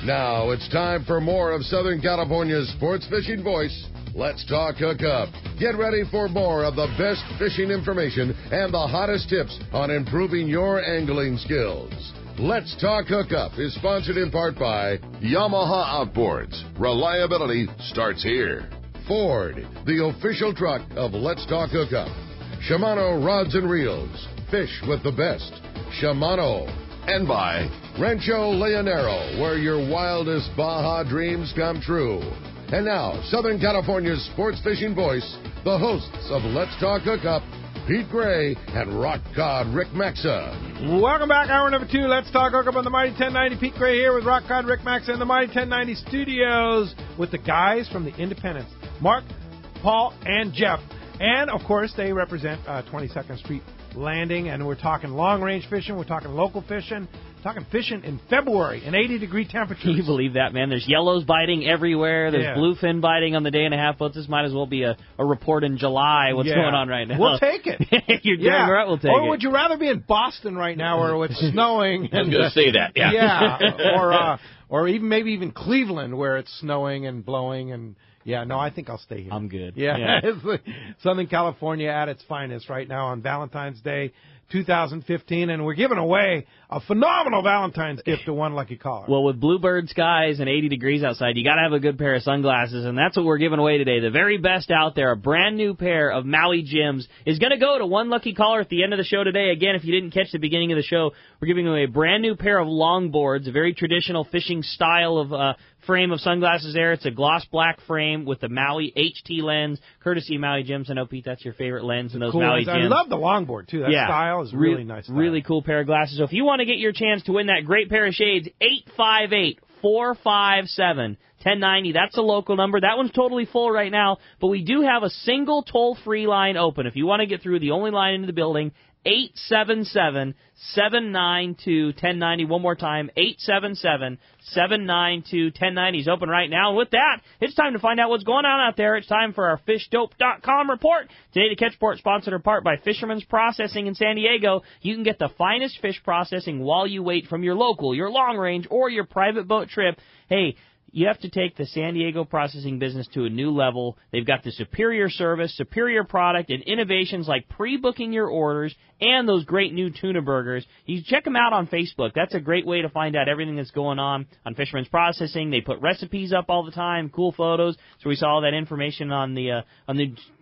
Now it's time for more of Southern California's sports fishing voice. Let's talk hookup. Get ready for more of the best fishing information and the hottest tips on improving your angling skills. Let's Talk Hookup is sponsored in part by Yamaha Outboards. Reliability starts here. Ford, the official truck of Let's Talk Hookup. Shimano Rods and Reels. Fish with the best. Shimano. And by Rancho Leonero, where your wildest Baja dreams come true. And now, Southern California's sports fishing voice, the hosts of Let's Talk Hookup, Pete Gray and Rock Cod Rick Maxa. Welcome back, hour number 2. Let's Talk Hookup on the Mighty 1090. Pete Gray here with Rock Cod Rick Maxa in the Mighty 1090 studios with the guys from the Independence, Mark, Paul, and Jeff. And, of course, they represent 22nd Street Landing, and we're talking long-range fishing, we're talking local fishing, talking fishing in February in 80-degree temperatures. Can you believe that, man? There's yellows biting everywhere. There's bluefin biting on the day-and-a-half boats. This might as well be a report in July, what's going on right now. We'll take it. You're doing right, we'll take it. Or would you rather be in Boston right now where it's snowing? I was going to say that, yeah. Or maybe even Cleveland where it's snowing and blowing and... Yeah, no, I think I'll stay here. I'm good. Yeah. It's Southern California at its finest right now on Valentine's Day 2015, and we're giving away a phenomenal Valentine's gift to one lucky caller. Well, with bluebird skies and 80 degrees outside, you got to have a good pair of sunglasses, and that's what we're giving away today. The very best out there, a brand new pair of Maui Gems, is going to go to one lucky caller at the end of the show today. Again, if you didn't catch the beginning of the show, we're giving away a brand new pair of longboards, a very traditional fishing style of frame of sunglasses there. It's a gloss black frame with the Maui HT lens, courtesy of Maui Gems. I know, Pete, that's your favorite lens in those Maui Gems. I love the longboard, too. That style is really nice style. Really cool pair of glasses. So if you want to get your chance to win that great pair of shades, 858-457-1090. That's a local number. That one's totally full right now, but we do have a single toll-free line open. If you want to get through, the only line into the building, 877-792-1090. One more time, 877-792-1090 is open right now. And with that, it's time to find out what's going on out there. It's time for our FishDope.com report. Today, the Catch Report, sponsored in part by Fisherman's Processing in San Diego. You can get the finest fish processing while you wait from your local, your long range, or your private boat trip. Hey, you have to take the San Diego processing business to a new level. They've got the superior service, superior product, and innovations like pre-booking your orders and those great new tuna burgers. You check them out on Facebook. That's a great way to find out everything that's going on Fisherman's Processing. They put recipes up all the time, cool photos. So we saw all that information on the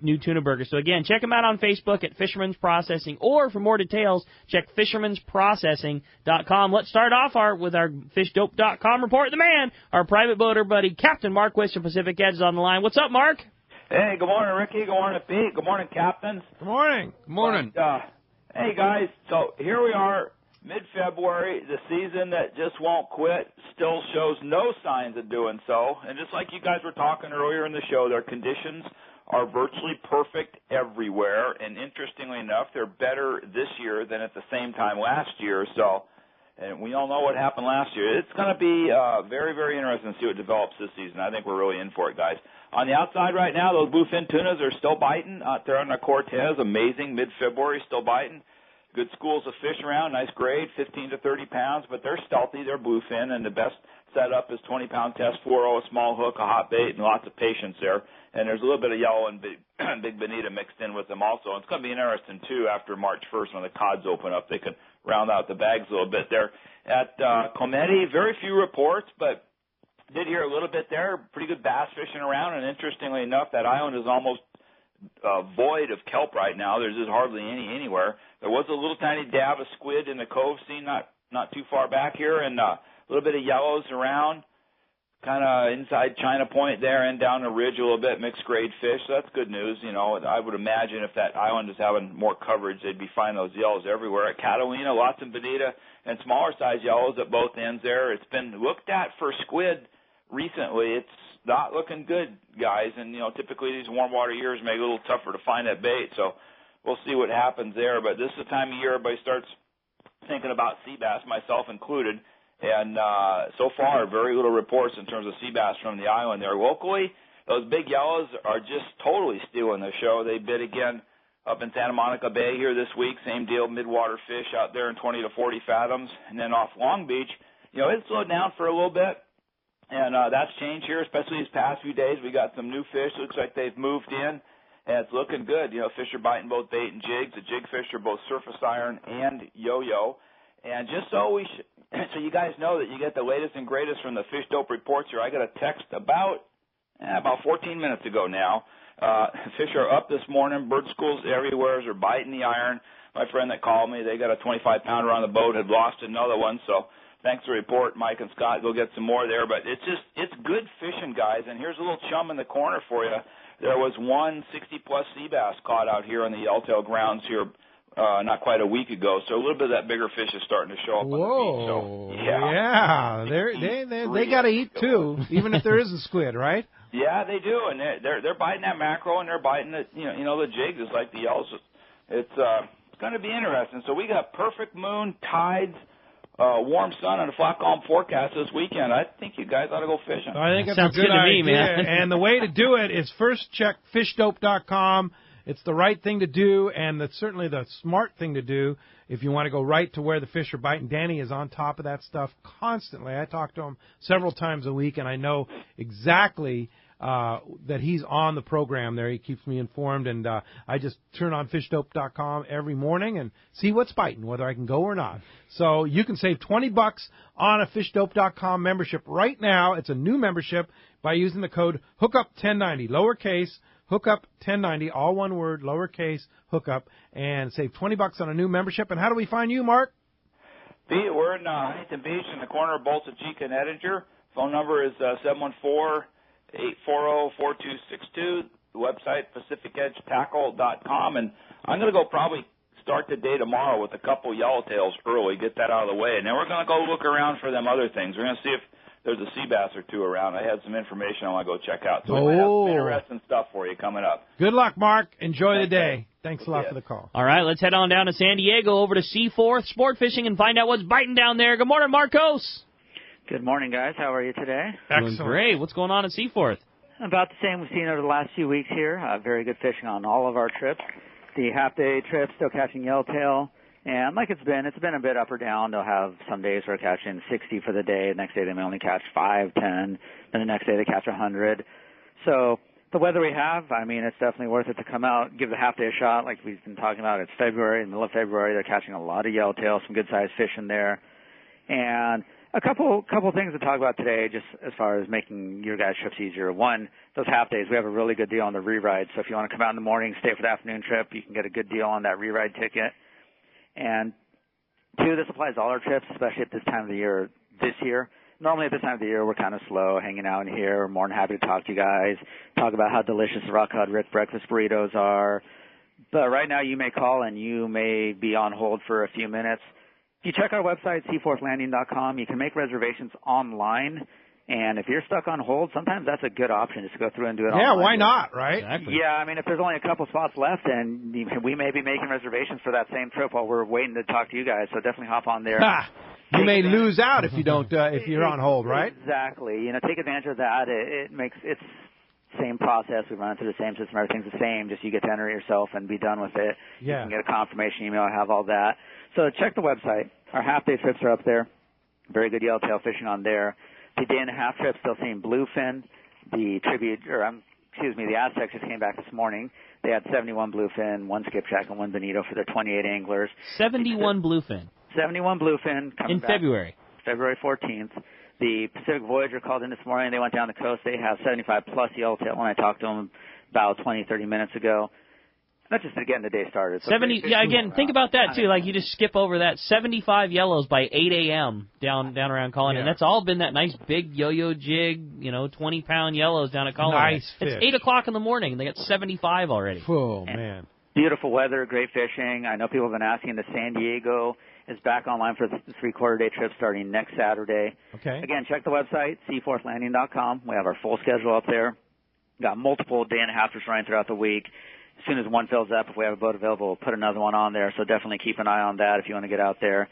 new tuna burgers. So again, check them out on Facebook at Fisherman's Processing, or for more details, check fishermansprocessing.com. Let's start off with our FishDope.com report. The man, our private boater buddy, Captain Mark West from Pacific Edge is on the line. What's up, Mark? Hey, good morning, Ricky. Good morning, Pete. Good morning, captains. Good morning. Good morning. Hey, guys. So here we are, mid-February. The season that just won't quit still shows no signs of doing so. And just like you guys were talking earlier in the show, their conditions are virtually perfect everywhere. And interestingly enough, they're better this year than at the same time last year. So, and we all know what happened last year. It's going to be very, very interesting to see what develops this season. I think we're really in for it, guys. On the outside right now, those bluefin tunas are still biting out there on the Cortez. Amazing, mid-February, still biting. Good schools of fish around, nice grade, 15 to 30 pounds, but they're stealthy. They're bluefin, and the best setup is 20-pound test fluoro, a small hook, a hot bait, and lots of patience there. And there's a little bit of yellow and big bonita mixed in with them also. And it's going to be interesting, too, after March 1st when the cods open up. They can round out the bags a little bit there. At Cometi, very few reports, but did hear a little bit there. Pretty good bass fishing around, and interestingly enough, that island is almost void of kelp right now. There's just hardly any anywhere. There was a little tiny dab of squid in the cove scene not too far back here, and a little bit of yellows around, kind of inside China Point there and down the ridge a little bit, mixed grade fish. So that's good news. You know, I would imagine if that island is having more coverage, they'd be finding those yellows everywhere. At Catalina, lots of bonita and smaller size yellows at both ends there. It's been looked at for squid recently. It's not looking good, guys. And, you know, typically these warm water years make it a little tougher to find that bait. So we'll see what happens there. But this is the time of year everybody starts thinking about sea bass, myself included. And so far, very little reports in terms of sea bass from the island there. Locally, those big yellows are just totally stealing the show. They bid again up in Santa Monica Bay here this week. Same deal, midwater fish out there in 20 to 40 fathoms. And then off Long Beach, you know, it slowed down for a little bit. And that's changed here, especially these past few days. We got some new fish. Looks like they've moved in, and it's looking good. You know, fish are biting both bait and jigs. The jig fish are both surface iron and yo-yo. And just so so you guys know that you get the latest and greatest from the Fish Dope reports here, I got a text about 14 minutes ago now. Fish are up this morning. Bird schools everywhere are biting the iron. My friend that called me, they got a 25-pounder on the boat, had lost another one, so thanks for the report, Mike and Scott. Go get some more there. But it's good fishing, guys. And here's a little chum in the corner for you. There was one 60-plus sea bass caught out here on the Yellowtail grounds here not quite a week ago. So a little bit of that bigger fish is starting to show up on the beach. So, yeah. They got to eat too, even if there isn't squid, right? Yeah, they do, and they're biting that mackerel and they're biting the the jigs, just like the yells. It's going to be interesting. So we got perfect moon, tides, warm sun, and a flat calm forecast this weekend. I think you guys ought to go fishing. I think that's Sounds a good good to me, idea. man. And the way to do it is first check fishdope.com. It's the right thing to do, and that's certainly the smart thing to do if you want to go right to where the fish are biting. Danny is on top of that stuff constantly. I talk to him several times a week, and I know exactly that he's on the program there. He keeps me informed, and I just turn on fishdope.com every morning and see what's biting, whether I can go or not. So you can save $20 on a fishdope.com membership right now. It's a new membership by using the code hookup1090, lowercase hookup 1090, all one word, lowercase hookup, and save $20 on a new membership. And how do we find you, Mark? We're in Huntington Beach in the corner of Bolsa-Chica and Edinger. Phone number is 714-840-4262. The website, PacificEdgeTackle.com. And I'm going to go probably start the day tomorrow with a couple yellowtails early, get that out of the way. And then we're going to go look around for them other things. We're going to see if there's a sea bass or two around. I had some information I want to go check out. So we might have some interesting stuff for you coming up. Good luck, Mark. Enjoy the day. Thanks a lot for the call. All right, let's head on down to San Diego over to Seaforth Sport Fishing and find out what's biting down there. Good morning, Marcos. Good morning, guys. How are you today? Doing great. What's going on at Seaforth? About the same we've seen over the last few weeks here. Very good fishing on all of our trips. The half-day trip, still catching yellowtail. And like it's been a bit up or down. They'll have some days where they're catching 60 for the day. The next day they may only catch 5, 10. Then the next day they catch 100. So the weather we have, I mean, it's definitely worth it to come out, give the half day a shot. Like we've been talking about, it's February, in the middle of February. They're catching a lot of yellowtail, some good-sized fish in there. And a couple things to talk about today, just as far as making your guys' trips easier. One, those half days, we have a really good deal on the re-ride. So if you want to come out in the morning, stay for the afternoon trip, you can get a good deal on that re-ride ticket. And two, this applies to all our trips, especially at this time of the year this year. Normally at this time of the year, we're kind of slow, hanging out in here. We're more than happy to talk to you guys, talk about how delicious the Rock Cod Rick breakfast burritos are. But right now you may call and you may be on hold for a few minutes. If you check our website, seaforthlanding.com, you can make reservations online. And if you're stuck on hold, sometimes that's a good option, just to go through and do it online. Yeah, why not, right? Exactly. Yeah, I mean, if there's only a couple spots left, and we may be making reservations for that same trip while we're waiting to talk to you guys, so definitely hop on there. You may lose out if you don't, if you're on hold, right? Exactly. You know, take advantage of that. It makes it's same process. We run through the same system. Everything's the same. Just you get to enter it yourself and be done with it. Yeah. You can get a confirmation email, have all that. So check the website. Our half-day trips are up there. Very good yellowtail fishing on there. The day-and-a-half trip, still seeing bluefin. The Aztecs just came back this morning. They had 71 bluefin, 1 skipjack, and 1 bonito for their 28 anglers. 71 bluefin. 71 bluefin. In February. February 14th. The Pacific Voyager called in this morning. They went down the coast. They have 75-plus yellowtail when I talked to them about 20, 30 minutes ago. That's just getting the day started. So 70. Yeah, again, think about that, too. Like, you just skip over that. 75 yellows by 8 a.m. down around Colin. And that's all been that nice big yo-yo jig, 20-pound yellows down at Colin. Nice fish. It's 8 o'clock in the morning, and they got 75 already. Oh, man. Beautiful weather, great fishing. I know people have been asking. The San Diego is back online for the 3-quarter-day trip starting next Saturday. Okay. Again, check the website, seaforthlanding.com. We have our full schedule up there. Got multiple day-and-a-halfers running throughout the week. As soon as one fills up, if we have a boat available, we'll put another one on there. So definitely keep an eye on that if you want to get out there.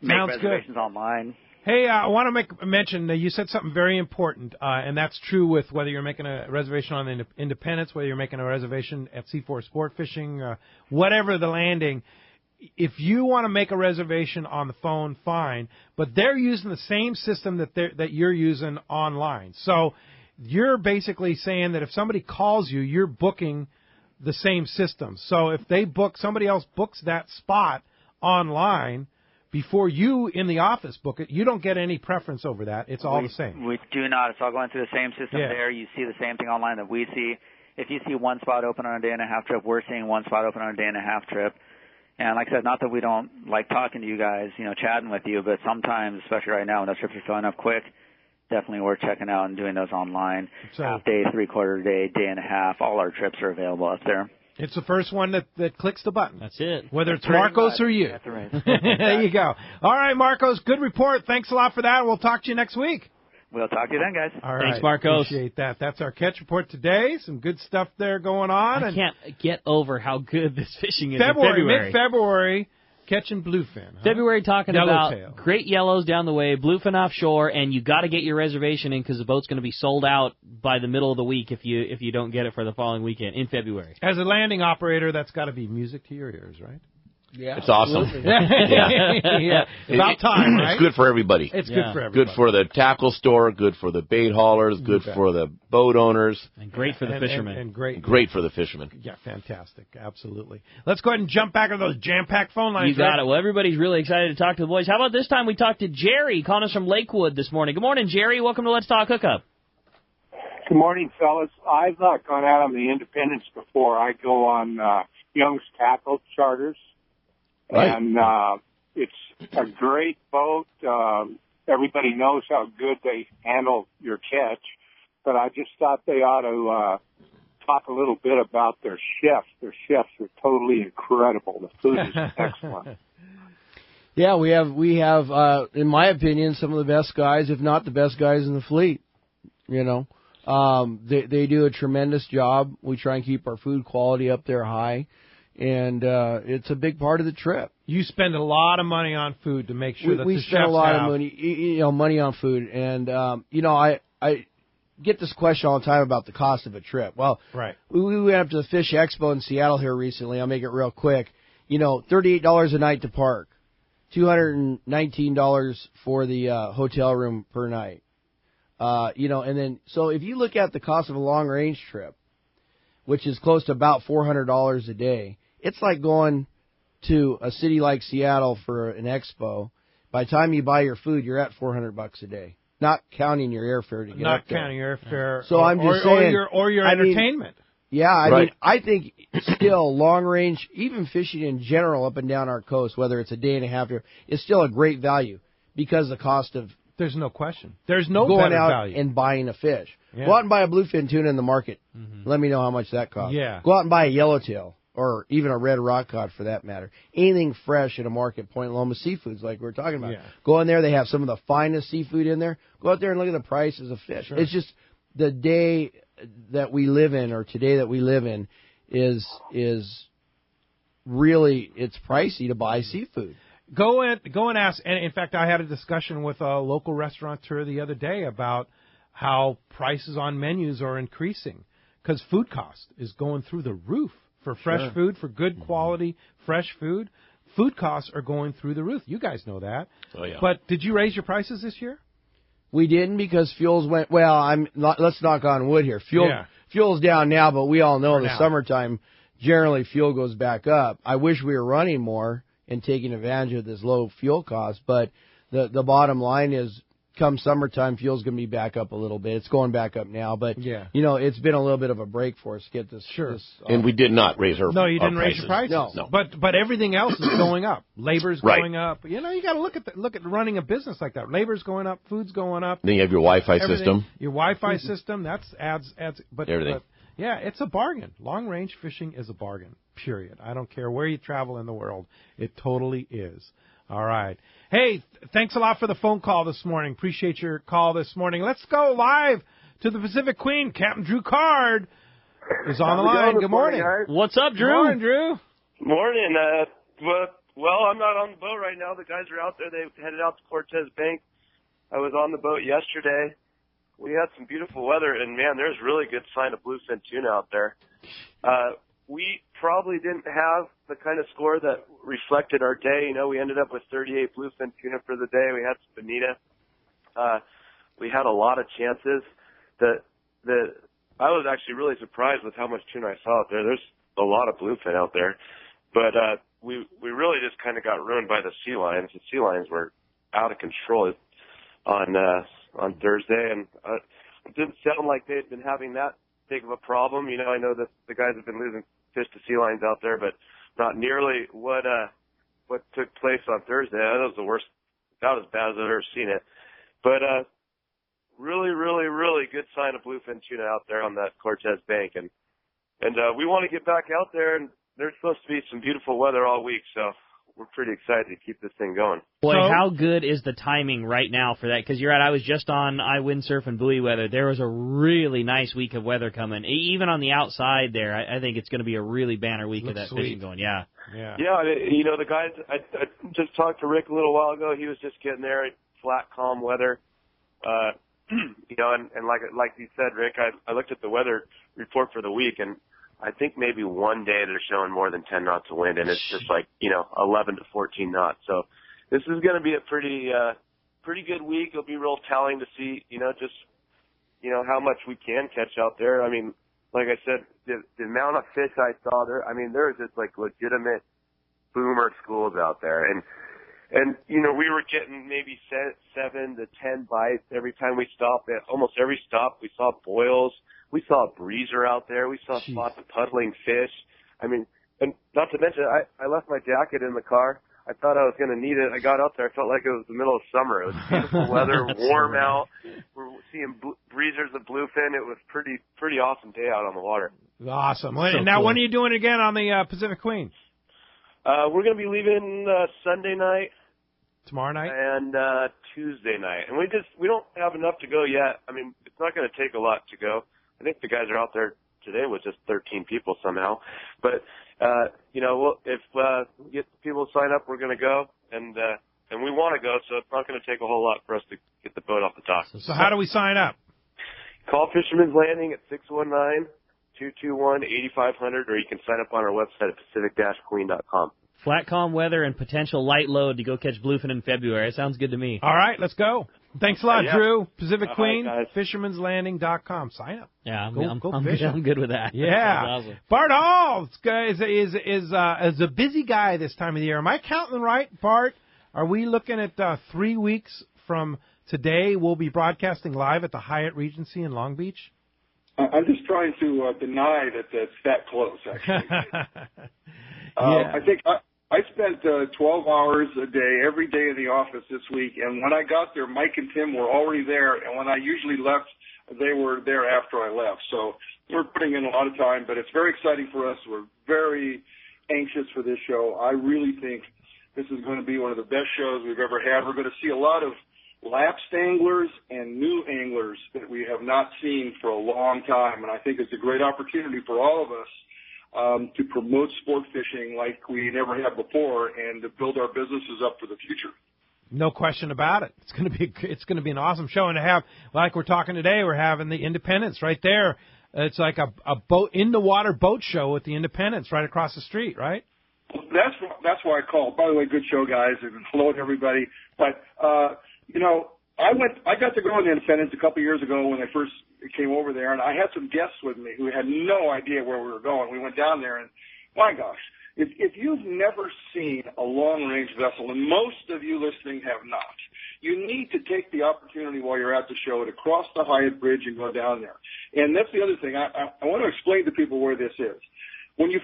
Make Sounds reservations good. online. Hey, I want to make a mention. You said something very important, and that's true with whether you're making a reservation on Independence, whether you're making a reservation at Seaforth Sport Fishing, whatever the landing. if you want to make a reservation on the phone, fine, but they're using the same system that you're using online. So you're basically saying that if somebody calls you, you're booking the same system. So if somebody else books that spot online before you in the office book it, you don't get any preference over that. It's all the same. We do not. It's all going through the same system there. You see the same thing online that we see. If you see one spot open on a day-and-a-half trip, we're seeing one spot open on a day-and-a-half trip. And like I said, not that we don't like talking to you guys, chatting with you, but sometimes, especially right now when those trips are filling up quick, definitely worth checking out and doing those online. So, half day, three-quarter day, day-and-a-half, all our trips are available up there. It's the first one that clicks the button. That's it. Whether it's Marcos or you. That's right. There you go. All right, Marcos, good report. Thanks a lot for that. We'll talk to you next week. We'll talk to you then, guys. All right. Thanks, Marcos. Appreciate that. That's our catch report today. Some good stuff there going on. I can't get over how good this fishing is February, in February. Mid-February, catching bluefin. Huh? February talking Yellowtail. about great yellows down the way, bluefin offshore, and you got to get your reservation in because the boat's going to be sold out by the middle of the week if you don't get it for the following weekend in February. As a landing operator, that's got to be music to your ears, right? Yeah, it's awesome. Yeah. About time, right? It's good for everybody. It's good for everybody. Good for the tackle store, good for the bait haulers, good for the boat owners. And great for the fishermen. And great for the fishermen. Yeah, fantastic. Absolutely. Let's go ahead and jump back to those jam-packed phone lines. You got it. Well, everybody's really excited to talk to the boys. How about this time we talked to Jerry, calling us from Lakewood this morning. Good morning, Jerry. Welcome to Let's Talk Hookup. Good morning, fellas. I've not gone out on the Independence before. I go on Young's Tackle charters. Right. And it's a great boat. Everybody knows how good they handle your catch. But I just thought they ought to talk a little bit about their chefs. Their chefs are totally incredible. The food is excellent. Yeah, we have, in my opinion, some of the best guys, if not the best guys in the fleet. They do a tremendous job. We try and keep our food quality up there high. And it's a big part of the trip. You spend a lot of money on food to make sure that we the spend chefs a lot have. of money on food. And I get this question all the time about the cost of a trip. Well, right. We went up to the Fish Expo in Seattle here recently. I'll make it real quick. $38 a night to park, $219 for the hotel room per night. And then so if you look at the cost of a long range trip, which is close to about $400 a day. It's like going to a city like Seattle for an expo. By the time you buy your food, you're at $400 a day, not counting your airfare to get up there. Not counting your airfare. So I'm just saying, or your entertainment. I think still long range, even fishing in general up and down our coast, whether it's a day and a half, is still a great value because the cost of there's no question. There's no going better out value. and buying a fish. Yeah. Go out and buy a bluefin tuna in the market. Mm-hmm. Let me know how much that costs. Yeah. Go out and buy a yellowtail or even a red rock cod for that matter. Anything fresh at a market, Point Loma Seafoods like we were talking about. Yeah. Go in there. They have some of the finest seafood in there. Go out there and look at the prices of fish. Sure. It's just the day that we live in or today that we live in is really, it's pricey to buy seafood. Go and ask. And in fact, I had a discussion with a local restaurateur the other day about how prices on menus are increasing because food cost is going through the roof for fresh food, for good quality fresh food. Food costs are going through the roof. You guys know that. Oh yeah. But did you raise your prices this year? We didn't because fuels went. Well, let's knock on wood here. Fuel's down now, but we all know in the summertime generally fuel goes back up. I wish we were running more and taking advantage of this low fuel cost. But the bottom line is, come summertime, fuel's going to be back up a little bit. It's going back up now, but it's been a little bit of a break for us to get this. Sure. And we did not raise our No, you didn't raise prices. your prices. No. But everything else is going up. Labor's going up. You got to look at running a business like that. Labor's going up, food's going up. Then you have your Wi-Fi system. Your Wi-Fi system, that's adds but everything. But, yeah, it's a bargain. Long-range fishing is a bargain, period. I don't care where you travel in the world. It totally is. All right. Hey, thanks a lot for the phone call this morning. Appreciate your call this morning. Let's go live to the Pacific Queen. Captain Drew Card is on the line. Good morning. What's up, Drew? Good morning, Drew. Morning. Well, I'm not on the boat right now. The guys are out there. They headed out to Cortez Bank. I was on the boat yesterday. We had some beautiful weather, and, man, there's really good sign of bluefin tuna out there. we probably didn't have the kind of score that reflected our day. You know, we ended up with 38 bluefin tuna for the day. We had some bonita. We had a lot of chances. I was actually really surprised with how much tuna I saw out there. There's a lot of bluefin out there, but we really just kind of got ruined by the sea lions. The sea lions were out of control on Thursday, and it didn't sound like they'd been having that big of a problem. You know, I know that the guys have been losing fish to sea lions out there, but not nearly what took place on Thursday. That was the worst, about as bad as I've ever seen it. But really, really, really good sign of bluefin tuna out there on that Cortez bank, and we want to get back out there, and there's supposed to be some beautiful weather all week, so we're pretty excited to keep this thing going. Boy, how good is the timing right now for that? Because you're right, I was just on iWindsurf and buoy weather. There was a really nice week of weather coming. Even on the outside there, I think it's going to be a really banner week of that fishing going. Yeah. You know, the guys, I just talked to Rick a little while ago. He was just getting there at flat, calm weather. You know, and like you said, Rick, I looked at the weather report for the week, and I think maybe one day they're showing more than 10 knots of wind, and it's just like, 11 to 14 knots. So this is going to be a pretty good week. It'll be real telling to see, how much we can catch out there. I mean, like I said, the amount of fish I saw there, I mean, there was just like legitimate boomer schools out there. And we were getting maybe 7 to 10 bites every time we stopped. At almost every stop, we saw boils. We saw a breezer out there. We saw spots of puddling fish. I mean, and not to mention, I left my jacket in the car. I thought I was going to need it. I got out there. I felt like it was the middle of summer. It was beautiful weather, warm out. We're seeing breezers of bluefin. It was pretty awesome day out on the water. Awesome. And now, when are you doing it again on the Pacific Queen? We're going to be leaving Sunday night. Tomorrow night? And Tuesday night. And we don't have enough to go yet. I mean, it's not going to take a lot to go. I think the guys are out there today with just 13 people somehow. But, if we get people to sign up, we're going to go. And we want to go, so it's not going to take a whole lot for us to get the boat off the dock. So how do we sign up? Call Fisherman's Landing at 619-221-8500, or you can sign up on our website at pacific-queen.com. Flat, calm weather and potential light load to go catch bluefin in February. It sounds good to me. All right, let's go. Thanks a lot, Drew. Pacific Queen, fishermanslanding.com. Sign up. Yeah, I'm good with that. Yeah. Awesome. Bart Hall is a busy guy this time of the year. Am I counting right, Bart? Are we looking at 3 weeks from today? We'll be broadcasting live at the Hyatt Regency in Long Beach? I'm just trying to deny that that's that close, actually. Yeah. I think I spent 12 hours a day, every day in the office this week, and when I got there, Mike and Tim were already there, and when I usually left, they were there after I left. So we're putting in a lot of time, but it's very exciting for us. We're very anxious for this show. I really think this is going to be one of the best shows we've ever had. We're going to see a lot of lapsed anglers and new anglers that we have not seen for a long time, and I think it's a great opportunity for all of us to promote sport fishing like we never have before, and to build our businesses up for the future. No question about it. It's going to be an awesome show, and to have, like we're talking today, we're having the Independence right there. It's like a boat in the water boat show with the Independence right across the street, right? That's why I called. By the way, good show, guys, and hello to everybody. But I got to go on the Independence a couple years ago when I first came over there, and I had some guests with me who had no idea where we were going. We went down there, and my gosh, if you've never seen a long-range vessel, and most of you listening have not, you need to take the opportunity while you're at the show to cross the Hyatt Bridge and go down there. And that's the other thing. I want to explain to people where this is. When you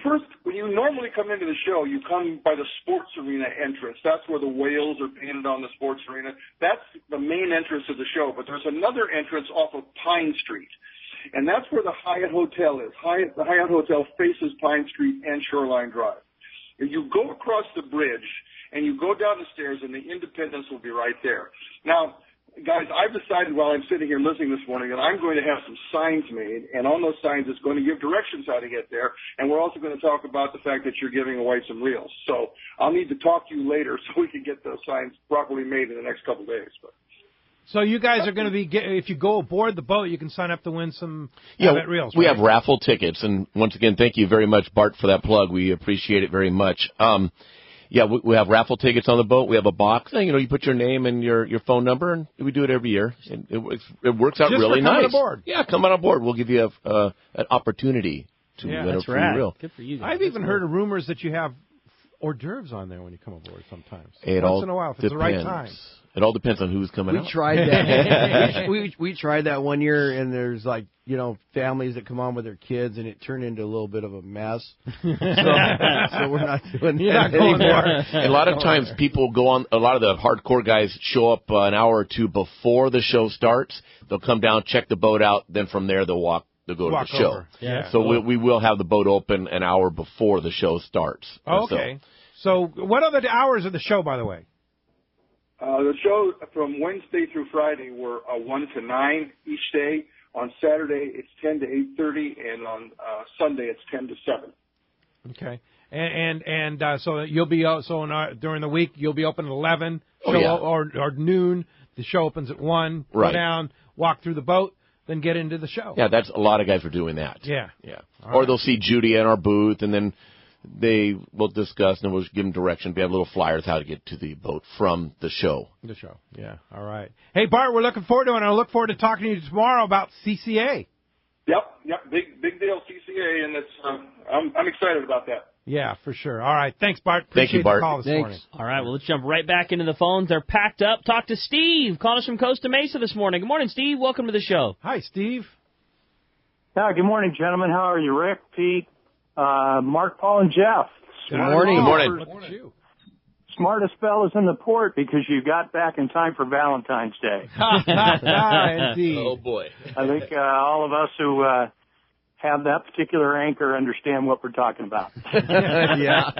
normally come into the show, you come by the sports arena entrance. That's where the whales are painted on the sports arena. That's the main entrance of the show. But there's another entrance off of Pine Street, and that's where the Hyatt Hotel is. The Hyatt Hotel faces Pine Street and Shoreline Drive. If you go across the bridge and you go down the stairs, and the Independence will be right there. Now, guys, I've decided while I'm sitting here listening this morning that I'm going to have some signs made, and on those signs it's going to give directions how to get there, and we're also going to talk about the fact that you're giving away some reels. So I'll need to talk to you later so we can get those signs properly made in the next couple of days. But So you guys are going to be, if you go aboard the boat, you can sign up to win some reels. We right? have raffle tickets, and once again, thank you very much, Bart, for that plug. We appreciate it very much. We have raffle tickets on the boat. We have a box. You put your name and your phone number, and we do it every year. And it works out just really for coming nice. Aboard. Yeah, come on aboard. We'll give you an opportunity to win a free reel. Good for you guys. I've even heard of rumors that you have hors d'oeuvres on there when you come aboard sometimes. It Once in a while, if it's the right time. It all depends on who's coming out. We tried that. we tried that one year, and there's families that come on with their kids, and it turned into a little bit of a mess. So we're not doing that anymore. A lot of times people go on, a lot of the hardcore guys show up an hour or two before the show starts. They'll come down, check the boat out, then from there they'll go to the show. Over. Yeah. So we will have the boat open an hour before the show starts. Oh, okay. So what are the hours of the show, by the way? The show from Wednesday through Friday were 1 to 9 each day. On Saturday, it's 10 to 8:30, and on Sunday, it's 10 to 7. Okay. And so you'll be during the week you'll be open at 11 or noon. The show opens at 1. Right. Go down, walk through the boat, then get into the show. Yeah, that's a lot of guys are doing that. Yeah. Or they'll see Judy in our booth, and then they will discuss, and we'll give them direction. We have little flyers how to get to the boat from the show. The show, yeah. All right. Hey, Bart, we're looking forward to it, and I look forward to talking to you tomorrow about CCA. Yep. Big deal, CCA, and it's I'm excited about that. Yeah, for sure. All right. Thanks, Bart. Thank you, Bart. The call this morning. All right, well, let's jump right back into the phones. They're packed up. Talk to Steve. Call us from Costa Mesa this morning. Good morning, Steve. Welcome to the show. Hi, Steve. Good morning, gentlemen. How are you, Rick, Pete, Mark, Paul, and Jeff? Good morning. Good morning. Look at you. Smartest fellas in the port because you got back in time for Valentine's Day. Indeed. Oh, boy. I think all of us who have that particular anchor understand what we're talking about. Yeah.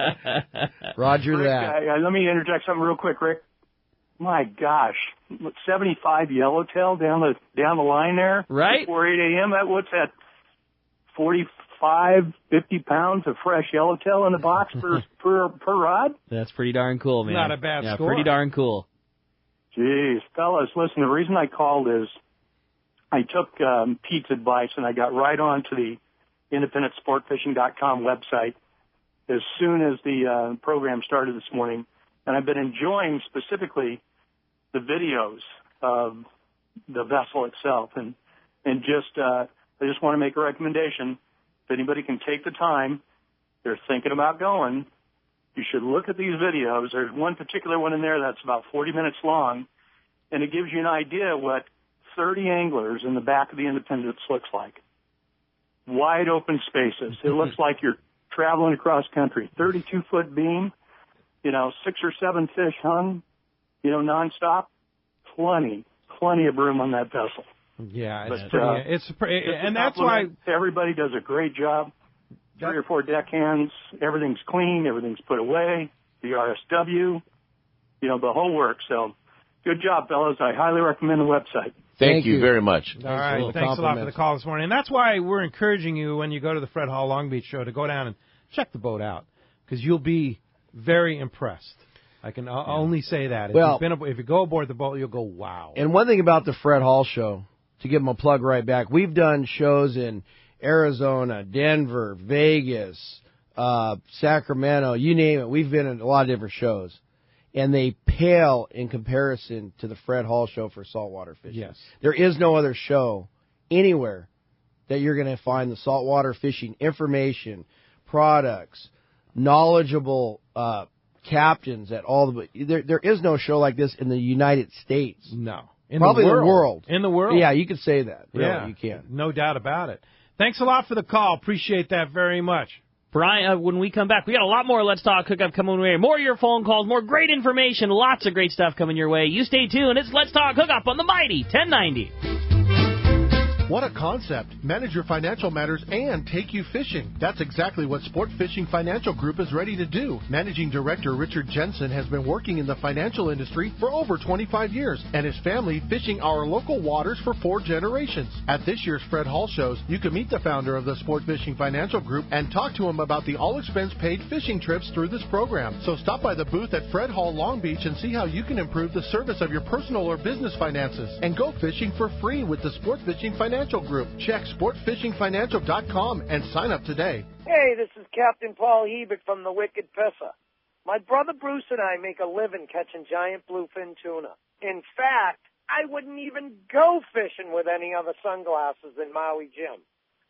Roger Rick, that. let me interject something real quick, Rick. My gosh, 75 yellowtail down the line there, right? Before 8 a.m. What's that? 45, 50 pounds of fresh yellowtail in the box per rod. That's pretty darn cool, man. Not a bad score. Pretty darn cool. Jeez, fellas, listen. The reason I called is I took Pete's advice and I got right on to the independentsportfishing.com website as soon as the program started this morning, and I've been enjoying specifically the videos of the vessel itself, and just I just want to make a recommendation. If anybody can take the time, they're thinking about going, you should look at these videos. There's one particular one in there that's about 40 minutes long, and it gives you an idea what 30 anglers in the back of the Independence looks like. Wide open spaces. It looks like you're traveling across country. 32-foot beam, 6 or 7 fish hung, nonstop. Plenty of room on that vessel. Yeah, it's pretty, and that's why everybody does a great job. 3 or 4 deckhands, everything's clean, everything's put away, the RSW, the whole works. So good job, fellas. I highly recommend the website. Thank you very much. All right, thanks a lot for the call this morning. And that's why we're encouraging you when you go to the Fred Hall Long Beach show to go down and check the boat out, because you'll be very impressed. I can only say that. If you go aboard the boat, you'll go, wow. And one thing about the Fred Hall show, to give them a plug right back, we've done shows in Arizona, Denver, Vegas, Sacramento, you name it. We've been in a lot of different shows. And they pale in comparison to the Fred Hall show for saltwater fishing. Yes. There is no other show anywhere that you're going to find the saltwater fishing information, products, knowledgeable captains at all the. There is no show like this in the United States. No. Probably the world. In the world. Yeah, you could say that. Really, yeah, you can. No doubt about it. Thanks a lot for the call. Appreciate that very much. Brian, when we come back, we got a lot more Let's Talk Hookup coming your way. More of your phone calls, more great information, lots of great stuff coming your way. You stay tuned. It's Let's Talk Hookup on the Mighty 1090. What a concept. Manage your financial matters and take you fishing. That's exactly what Sport Fishing Financial Group is ready to do. Managing Director Richard Jensen has been working in the financial industry for over 25 years and his family fishing our local waters for 4 generations. At this year's Fred Hall shows, you can meet the founder of the Sport Fishing Financial Group and talk to him about the all-expense-paid fishing trips through this program. So stop by the booth at Fred Hall Long Beach and see how you can improve the service of your personal or business finances. And go fishing for free with the Sport Fishing Financial Group. Check sportfishingfinancial.com and sign up today. Hey, this is Captain Paul Hebert from the Wicked Pisser. My brother Bruce and I make a living catching giant bluefin tuna. In fact, I wouldn't even go fishing with any other sunglasses than Maui Jim.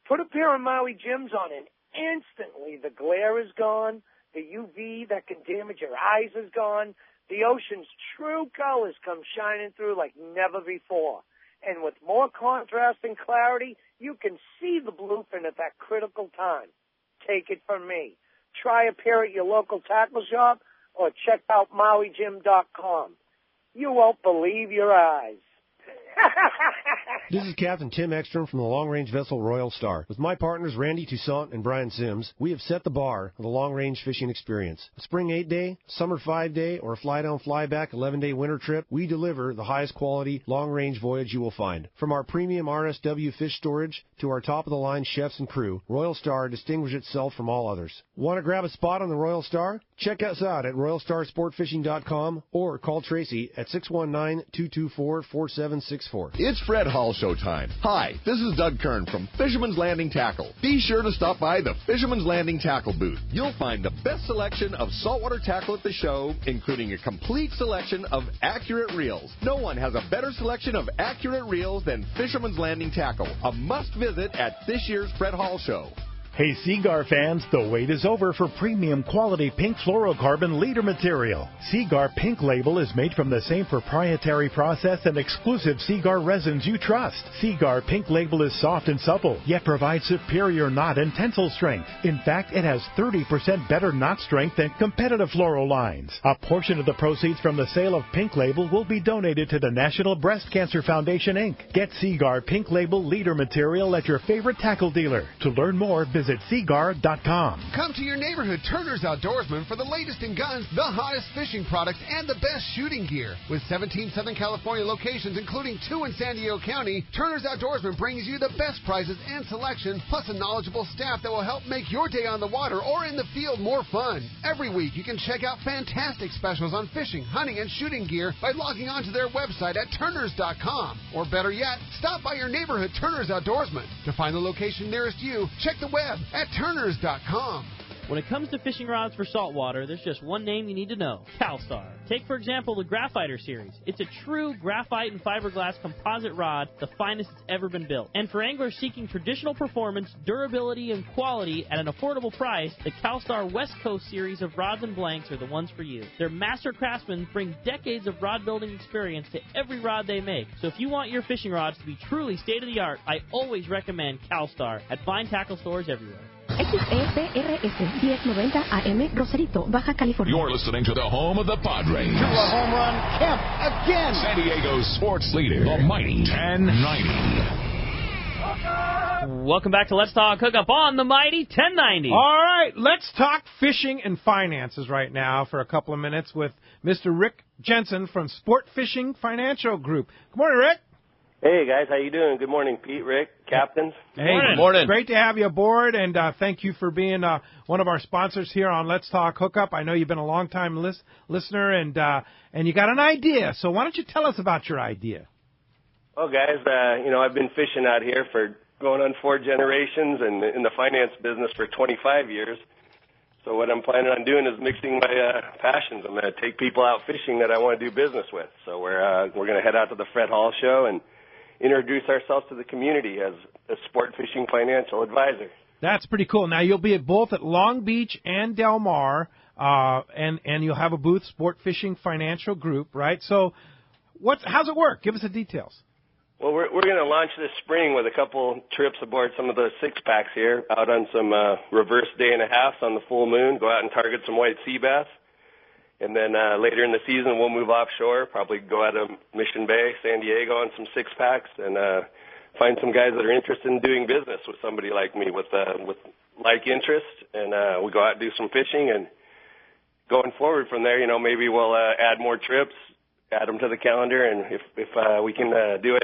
Put a pair of Maui Jims on and instantly the glare is gone, the UV that can damage your eyes is gone, the ocean's true colors come shining through like never before. And with more contrast and clarity, you can see the bluefin at that critical time. Take it from me. Try a pair at your local tackle shop or check out MauiJim.com. You won't believe your eyes. This is Captain Tim Ekstrom from the long-range vessel Royal Star. With my partners Randy Toussaint and Brian Sims, we have set the bar for the long-range fishing experience. A spring 8-day, summer 5-day, or a fly-down, fly-back 11-day winter trip, we deliver the highest quality long-range voyage you will find. From our premium RSW fish storage to our top-of-the-line chefs and crew, Royal Star distinguishes itself from all others. Want to grab a spot on the Royal Star? Check us out at RoyalStarSportFishing.com or call Tracy at 619-224-4764. It's Fred Hall Show time. Hi, this is Doug Kern from Fisherman's Landing Tackle. Be sure to stop by the Fisherman's Landing Tackle booth. You'll find the best selection of saltwater tackle at the show, including a complete selection of accurate reels. No one has a better selection of accurate reels than Fisherman's Landing Tackle. A must visit at this year's Fred Hall Show. Hey Seagar fans, the wait is over for premium quality pink fluorocarbon leader material. Seagar Pink Label is made from the same proprietary process and exclusive Seagar resins you trust. Seagar Pink Label is soft and supple, yet provides superior knot and tensile strength. In fact, it has 30% better knot strength than competitive fluoro lines. A portion of the proceeds from the sale of Pink Label will be donated to the National Breast Cancer Foundation, Inc. Get Seagar Pink Label leader material at your favorite tackle dealer. To learn more, visit Seagar.com. Come to your neighborhood Turner's Outdoorsman for the latest in guns, the hottest fishing products, and the best shooting gear. With 17 Southern California locations, including 2 in San Diego County, Turner's Outdoorsman brings you the best prices and selection, plus a knowledgeable staff that will help make your day on the water or in the field more fun. Every week, you can check out fantastic specials on fishing, hunting, and shooting gear by logging onto their website at Turners.com. Or better yet, stop by your neighborhood Turner's Outdoorsman. To find the location nearest you, check the web at Turners.com. When it comes to fishing rods for saltwater, there's just one name you need to know, CalStar. Take, for example, the Graphiter series. It's a true graphite and fiberglass composite rod, the finest it's ever been built. And for anglers seeking traditional performance, durability, and quality at an affordable price, the CalStar West Coast series of rods and blanks are the ones for you. Their master craftsmen bring decades of rod building experience to every rod they make. So if you want your fishing rods to be truly state-of-the-art, I always recommend CalStar at fine tackle stores everywhere. XEPRS 1090 AM, Rosarito, Baja California. You're listening to the home of the Padres. To a home run, Kemp again. San Diego's sports leader, the mighty 1090. Welcome back to Let's Talk Hookup on the mighty 1090. All right, let's talk fishing and finances right now for a couple of minutes with Mr. Rick Jensen from Sport Fishing Financial Group. Good morning, Rick. Hey, guys. How you doing? Good morning, Pete, Rick, captains. Hey, good morning. Great to have you aboard, and thank you for being one of our sponsors here on Let's Talk Hookup. I know you've been a long-time listener, and you got an idea. So why don't you tell us about your idea? Well, guys, I've been fishing out here for going on 4 generations and in the finance business for 25 years. So what I'm planning on doing is mixing my passions. I'm going to take people out fishing that I want to do business with. So we're going to head out to the Fred Hall Show and introduce ourselves to the community as a sport fishing financial advisor. That's pretty cool. Now, you'll be both at Long Beach and Del Mar, and you'll have a booth, Sport Fishing Financial Group, right? So how's it work? Give us the details. Well, we're going to launch this spring with a couple trips aboard some of the 6-packs here, out on some reverse day and a half on the full moon, go out and target some white sea bass. And then later in the season, we'll move offshore, probably go out of Mission Bay, San Diego on some 6-packs and find some guys that are interested in doing business with somebody like me with like interest, and we go out and do some fishing. And going forward from there, maybe we'll add more trips, add them to the calendar, and if we can do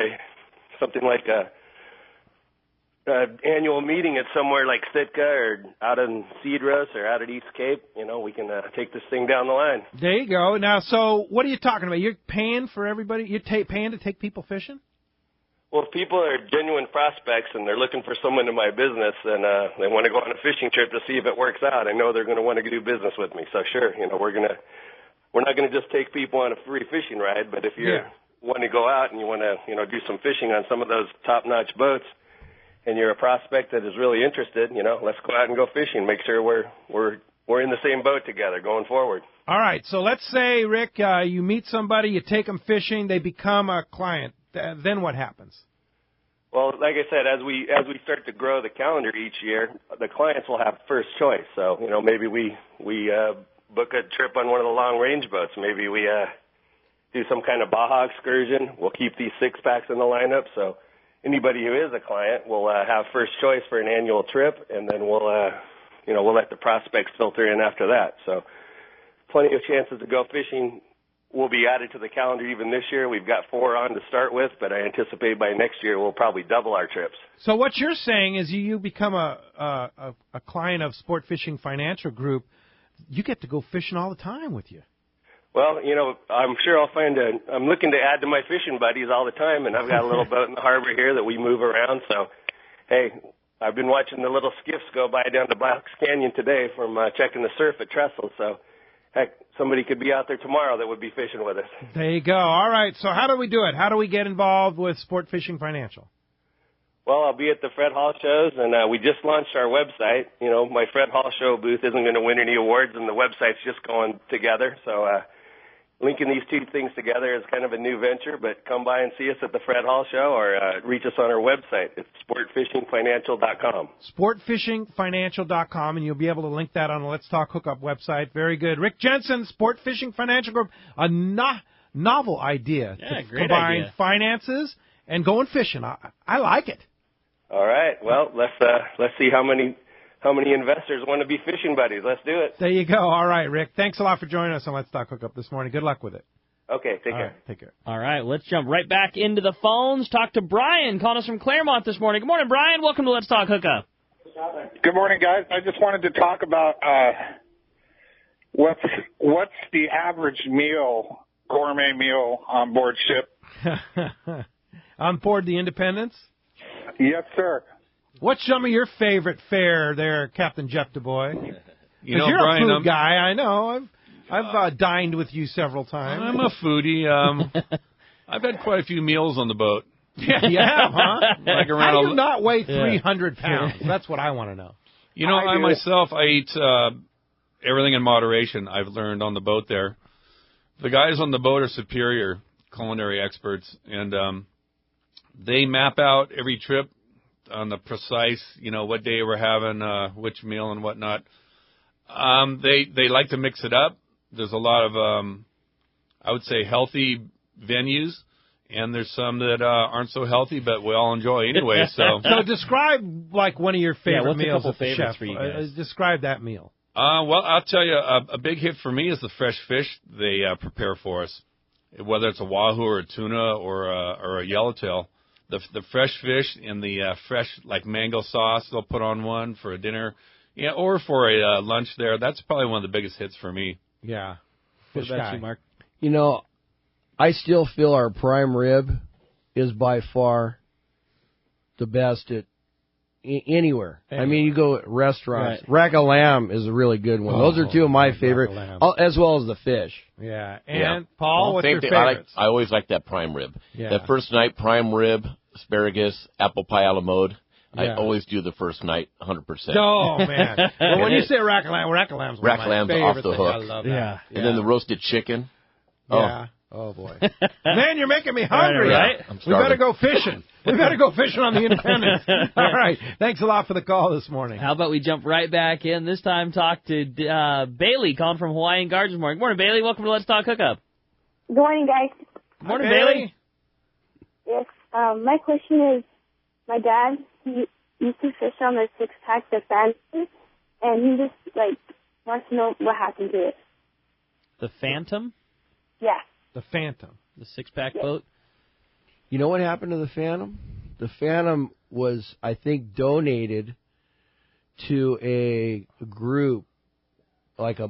something like a annual meeting at somewhere like Sitka or out in Cedros or out at East Cape, we can take this thing down the line. There you go. Now, so what are you talking about? You're paying for everybody? You're paying to take people fishing? Well, if people are genuine prospects and they're looking for someone in my business and they want to go on a fishing trip to see if it works out, I know they're going to want to do business with me. So sure, we're not going to just take people on a free fishing ride, but if you want to go out and you want to, do some fishing on some of those top-notch boats, and you're a prospect that is really interested, let's go out and go fishing. Make sure we're in the same boat together going forward. All right. So let's say, Rick, you meet somebody, you take them fishing, they become a client. Then what happens? Well, like I said, as we start to grow the calendar each year, the clients will have first choice. So maybe we book a trip on one of the long range boats. Maybe we do some kind of Baja excursion. We'll keep these 6-packs in the lineup. So anybody who is a client will have first choice for an annual trip, and then we'll let the prospects filter in after that. So plenty of chances to go fishing will be added to the calendar even this year. We've got 4 on to start with, but I anticipate by next year we'll probably double our trips. So what you're saying is you become a client of Sport Fishing Financial Group. You get to go fishing all the time with you. Well, I'm sure I'm looking to add to my fishing buddies all the time, and I've got a little boat in the harbor here that we move around. So, hey, I've been watching the little skiffs go by down to Black's Canyon today from checking the surf at Trestle. So, heck, somebody could be out there tomorrow that would be fishing with us. There you go. All right. So how do we do it? How do we get involved with Sport Fishing Financial? Well, I'll be at the Fred Hall shows, and we just launched our website. My Fred Hall show booth isn't going to win any awards, and the website's just going together. So linking these two things together is kind of a new venture, but come by and see us at the Fred Hall show or reach us on our website. It's sportfishingfinancial.com. Sportfishingfinancial.com, and you'll be able to link that on the Let's Talk Hookup website. Very good. Rick Jensen, Sport Fishing Financial Group, a novel idea to combine finances and going fishing. I like it. All right. Well, let's see how many investors want to be fishing buddies. Let's do it. There you go. All right, Rick. Thanks a lot for joining us on Let's Talk Hookup this morning. Good luck with it. Okay, take care. Right, take care. All right, let's jump right back into the phones. Talk to Brian, calling us from Claremont this morning. Good morning, Brian. Welcome to Let's Talk Hookup. Good morning, guys. I just wanted to talk about what's the average meal, gourmet meal on board ship? On board the Independence? Yes, sir. What's some of your favorite fare there, Captain Jeff DuBois? You're Brian, a food guy. I know. I've dined with you several times. I'm a foodie. I've had quite a few meals on the boat. Yeah, you have, huh? Like around How do you not weigh 300 pounds? That's what I want to know. I myself, I eat everything in moderation. I've learned on the boat there. The guys on the boat are superior culinary experts, and they map out every trip on the precise, what day we're having, which meal and whatnot. They like to mix it up. There's a lot of, I would say, healthy venues, and there's some that aren't so healthy, but we all enjoy anyway. So describe like one of your favorite meals, a couple favorites chef. For you guys? Describe that meal. Well, I'll tell you, a big hit for me is the fresh fish they prepare for us, whether it's a wahoo or a tuna or a yellowtail. The fresh fish and the fresh like mango sauce they'll put on one for a dinner, or for a lunch there. That's probably one of the biggest hits for me. Yeah. What about you, Mark? I still feel our prime rib is by far the best at anywhere. I mean, you go at restaurants. Right. Rack of lamb is a really good one. Those are two of my favorite, as well as the fish. Yeah. And Paul, what's your favorites? I always like that prime rib. Yeah. That first night, prime rib, asparagus, apple pie a la mode. Yeah. I always do the first night 100%. Oh, man. Well, when you say rack of lamb's rack of lamb's off the hook. I love that. Yeah. And then the roasted chicken. Yeah. Oh, boy. Man, you're making me hungry. Right? We better go fishing. We better go fishing on the Independence. All right. Thanks a lot for the call this morning. How about we jump right back in? This time talk to Bailey, calling from Hawaiian Gardens this morning. Good morning, Bailey. Welcome to Let's Talk Hookup. Good morning, guys. Good morning, Bailey. Yes. My question is, my dad, he used to fish on the 6-pack, the Phantom, and he just, wants to know what happened to it. The Phantom? Yeah. The Phantom. The 6-pack boat? You know what happened to the Phantom? The Phantom was, I think, donated to a group, like a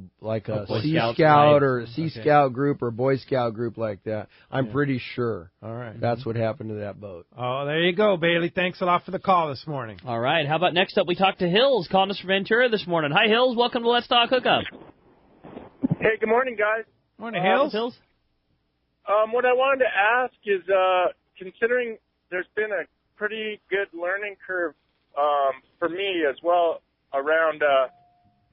Sea Scout or a Sea Scout group or Boy Scout group like that. I'm pretty sure. All right. That's what happened to that boat. Oh, there you go, Bailey. Thanks a lot for the call this morning. All right. How about next up we talk to Hills, calling us from Ventura this morning. Hi, Hills. Welcome to Let's Talk Hookup. Hey, good morning, guys. Morning, Hills. What I wanted to ask is, considering there's been a pretty good learning curve for me as well around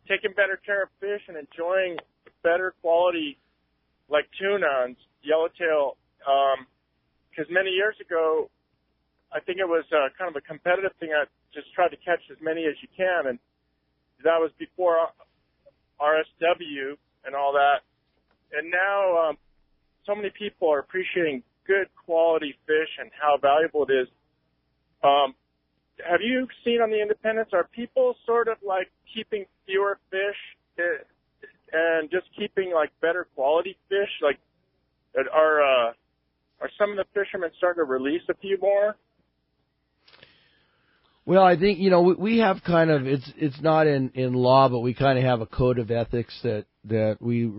taking better care of fish and enjoying better quality like tuna and yellowtail. Because many years ago, I think it was kind of a competitive thing. I just tried to catch as many as you can, and that was before RSW and all that. And now so many people are appreciating good quality fish and how valuable it is. Have you seen on the independents, are people sort of like keeping fewer fish and just keeping like better quality fish? Like, are some of the fishermen starting to release a few more? Well, I think, we have kind of, it's not in law, but we kind of have a code of ethics that we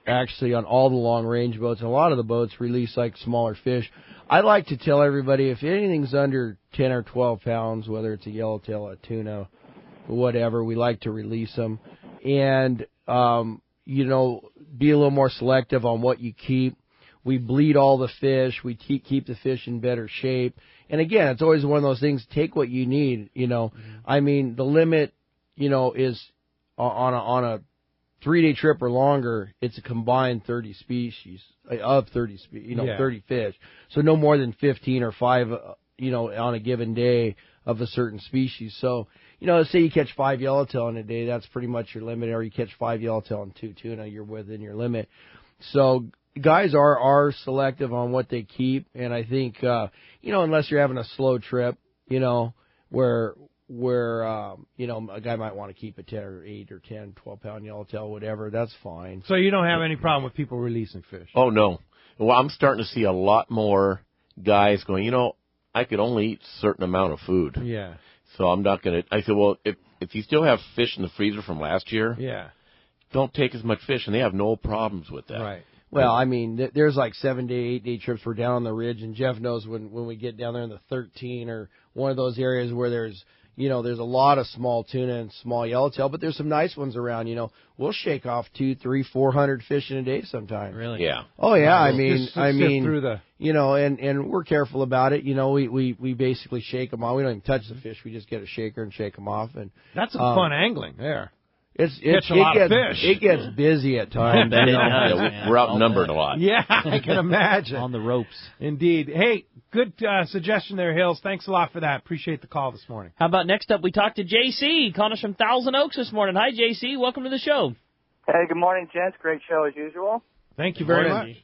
actually on all the long range boats, and a lot of the boats release like smaller fish. I like to tell everybody if anything's under 10 or 12 pounds, whether it's a yellowtail, a tuna, whatever, we like to release them. And, be a little more selective on what you keep. We bleed all the fish. We keep the fish in better shape. And again, it's always one of those things, take what you need, I mean, the limit, is on a 3-day trip or longer, it's a combined 30 species, 30 fish. So no more than 15 or 5, on a given day of a certain species. So, say you catch 5 yellowtail in a day, that's pretty much your limit, or you catch 5 yellowtail and 2 tuna, you're within your limit. So guys are selective on what they keep, and I think, unless you're having a slow trip, where a guy might want to keep a 10 or 8 or 10, 12-pound yellowtail, whatever, that's fine. So you don't have any problem with people releasing fish? Oh, no. Well, I'm starting to see a lot more guys going, I could only eat a certain amount of food. Yeah. So I'm not going to, I said, well, if you still have fish in the freezer from last year, don't take as much fish, and they have no problems with that. Right. Well, I mean, there's like 7-day, 8-day trips. We're down on the ridge, and Jeff knows when we get down there in the 13 or one of those areas where there's a lot of small tuna and small yellowtail, but there's some nice ones around. We'll shake off 200, 300, 400 fish in a day sometimes. Really? Yeah. Oh yeah. I mean, through the... and we're careful about it. We basically shake them off. We don't even touch the fish. We just get a shaker and shake them off. And that's some fun angling there. It gets busy at times. We're outnumbered a lot. Yeah, I can imagine. On the ropes. Indeed. Hey, good suggestion there, Hills. Thanks a lot for that. Appreciate the call this morning. How about next up we talk to JC, calling us from Thousand Oaks this morning. Hi, JC. Welcome to the show. Hey, good morning, gents. Great show as usual. Thank you very much.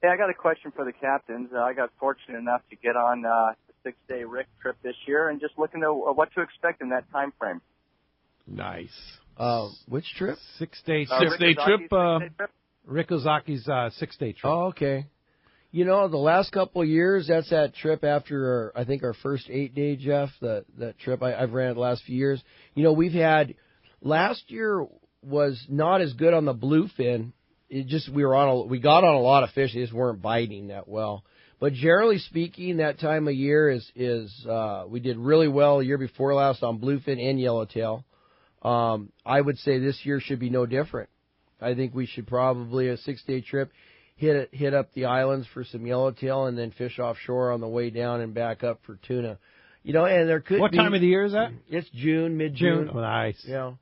Hey, I got a question for the captains. I got fortunate enough to get on the 6-day Rick trip this year, and just looking at what to expect in that time frame. Nice. Which trip? 6-day trip. Rick Ozaki's 6-day trip. Oh, okay. The last couple of years, that's that trip after our first 8-day, Jeff. That trip I've ran it the last few years. We've had last year was not as good on the bluefin. It just we got on a lot of fish. They just weren't biting that well. But generally speaking, that time of year is we did really well the year before last on bluefin and yellowtail. I would say this year should be no different. I think we should probably a 6-day trip hit up the islands for some yellowtail and then fish offshore on the way down and back up for tuna. And there could What time of the year is that? It's June, mid-June. Oh, nice. Yeah.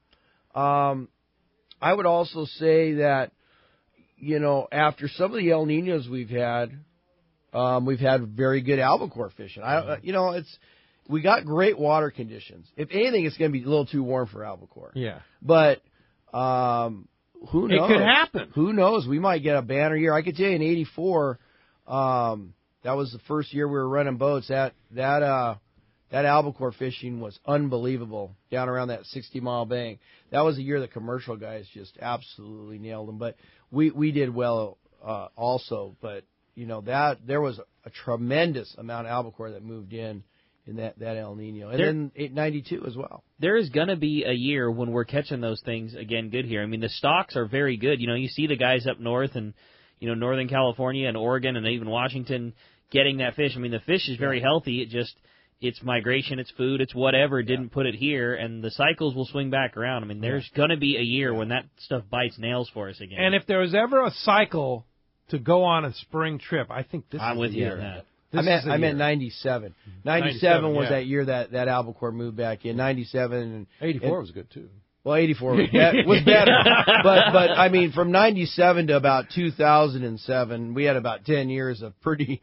I would also say that, after some of the El Niños we've had very good albacore fishing. We got great water conditions. If anything, it's going to be a little too warm for albacore. Yeah. But who knows? It could happen. Who knows? We might get a banner year. I could tell you in '84, that was the first year we were running boats. That that albacore fishing was unbelievable down around that 60-mile bank. That was the year the commercial guys just absolutely nailed them. But we did well also. But, that there was a tremendous amount of albacore that moved in that El Nino. And then 92 as well. There is going to be a year when we're catching those things again good here. I mean, the stocks are very good. You see the guys up north and, Northern California and Oregon and even Washington getting that fish. I mean, the fish is very healthy. It's migration, it's food, it's whatever. Didn't put it here, and the cycles will swing back around. I mean, there's going to be a year when that stuff bites nails for us again. And if there was ever a cycle to go on a spring trip, I think this I'm is with the you year. on that. I meant 97. 97 was that year that albacore moved back in. 97 and 84 was good too. Well, 84 was better. but I mean, from 97 to about 2007, we had about 10 years of pretty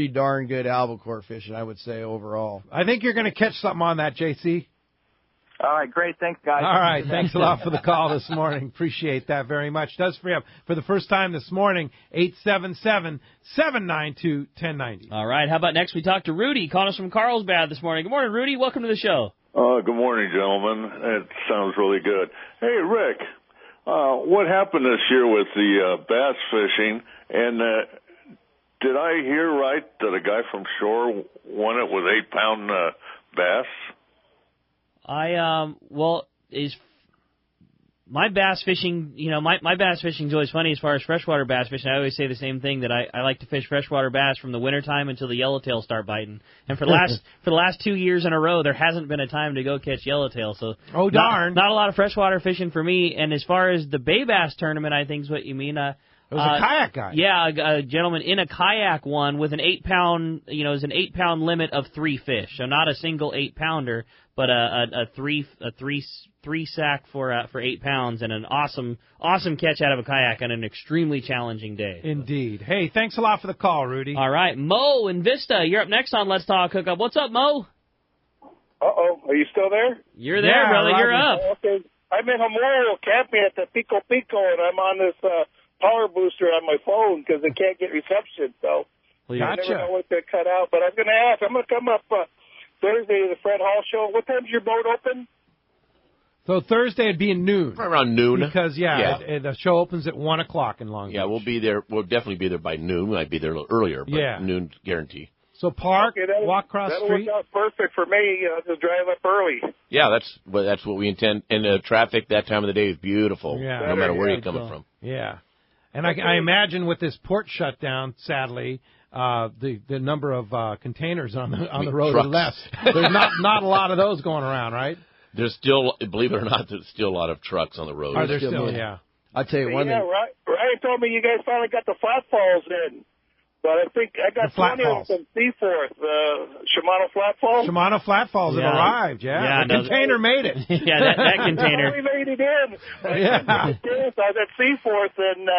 darn good albacore fishing, I would say, overall. I think you're going to catch something on that, JC. All right, great. Thanks, guys. All right, thanks a lot for the call this morning. Appreciate that very much. Does free up for the first time this morning, 877-792-1090. All right, how about next we talk to Rudy, calling us from Carlsbad this morning. Good morning, Rudy. Welcome to the show. Good morning, gentlemen. It sounds really good. Hey, Rick, what happened this year with the bass fishing? And did I hear right that a guy from shore won it with 8-pound bass? My bass fishing, my bass fishing is always funny as far as freshwater bass fishing. I always say the same thing, that I like to fish freshwater bass from the wintertime until the yellowtails start biting. And for the last 2 years in a row, there hasn't been a time to go catch yellowtail. So darn, not a lot of freshwater fishing for me. And as far as the bay bass tournament, I think is what you mean. It was a kayak guy. Yeah, a gentleman in a kayak won with an 8-pound, is an 8-pound limit of 3 fish. So not a single 8-pounder, but a three sack for 8 pounds, and an awesome catch out of a kayak on an extremely challenging day. Indeed. Hey, thanks a lot for the call, Rudy. All right, Mo in Vista, you're up next on Let's Talk Hookup. What's up, Mo? Are you still there? You're there, brother. Roger. You're up. Okay. I'm in Memorial camping at the Pico Pico, and I'm on this power booster on my phone because I can't get reception. So I never know what to cut out. But I'm going to ask. I'm going to come up Thursday to the Fred Hall show. What time's your boat open? So Thursday it'd be at noon. Right around noon. Because, the show opens at 1 o'clock in Long Beach. Yeah, we'll be there. We'll definitely be there by noon. We might be there a little earlier, but noon guarantee. So park, walk across the street. That'll work out perfect for me. Just drive up early. Yeah, that's what we intend. And the traffic that time of the day is beautiful, no matter where you're coming from. Yeah. And I imagine with this port shutdown, sadly, the number of containers on the road are less. There's not a lot of those going around, right? There's still, believe it or not, there's still a lot of trucks on the road. Are there still? Yeah. I'll tell you one thing. Ryan told me you guys finally got the flat falls in. But I think I got 20 of them from Seaforth, Shimano Flat Falls. Shimano Flat Falls have arrived, the container made it. that container. We made it in. I was at Seaforth, and